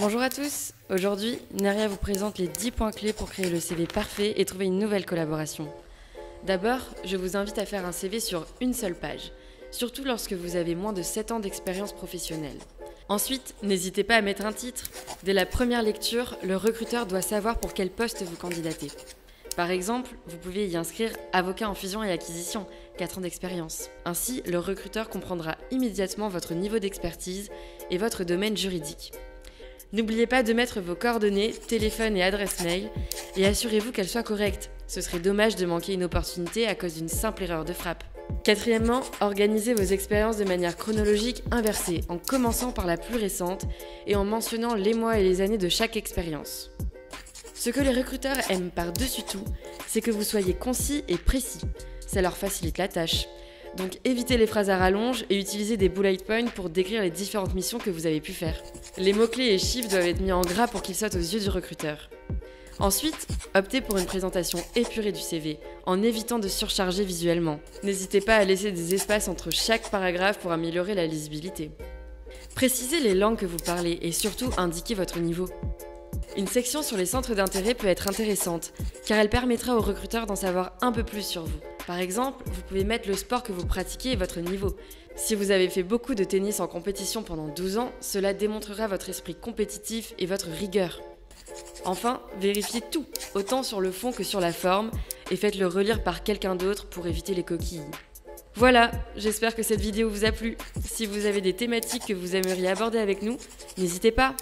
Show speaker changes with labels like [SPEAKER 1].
[SPEAKER 1] Bonjour à tous, aujourd'hui Neria vous présente les 10 points clés pour créer le CV parfait et trouver une nouvelle collaboration. D'abord, je vous invite à faire un CV sur une seule page, surtout lorsque vous avez moins de 7 ans d'expérience professionnelle. Ensuite, n'hésitez pas à mettre un titre. Dès la première lecture, le recruteur doit savoir pour quel poste vous candidatez. Par exemple, vous pouvez y inscrire avocat en fusion et acquisition, 4 ans d'expérience. Ainsi, le recruteur comprendra immédiatement votre niveau d'expertise et votre domaine juridique. N'oubliez pas de mettre vos coordonnées, téléphone et adresse mail et assurez-vous qu'elles soient correctes. Ce serait dommage de manquer une opportunité à cause d'une simple erreur de frappe. Quatrièmement, organisez vos expériences de manière chronologique inversée, en commençant par la plus récente et en mentionnant les mois et les années de chaque expérience. Ce que les recruteurs aiment par-dessus tout, c'est que vous soyez concis et précis. Ça leur facilite la tâche. Donc évitez les phrases à rallonge et utilisez des bullet points pour décrire les différentes missions que vous avez pu faire. Les mots-clés et chiffres doivent être mis en gras pour qu'ils sautent aux yeux du recruteur. Ensuite, optez pour une présentation épurée du CV, en évitant de surcharger visuellement. N'hésitez pas à laisser des espaces entre chaque paragraphe pour améliorer la lisibilité. Précisez les langues que vous parlez et surtout indiquez votre niveau. Une section sur les centres d'intérêt peut être intéressante, car elle permettra aux recruteurs d'en savoir un peu plus sur vous. Par exemple, vous pouvez mettre le sport que vous pratiquez et votre niveau. Si vous avez fait beaucoup de tennis en compétition pendant 12 ans, cela démontrera votre esprit compétitif et votre rigueur. Enfin, vérifiez tout, autant sur le fond que sur la forme, et faites-le relire par quelqu'un d'autre pour éviter les coquilles. Voilà, j'espère que cette vidéo vous a plu. Si vous avez des thématiques que vous aimeriez aborder avec nous, n'hésitez pas.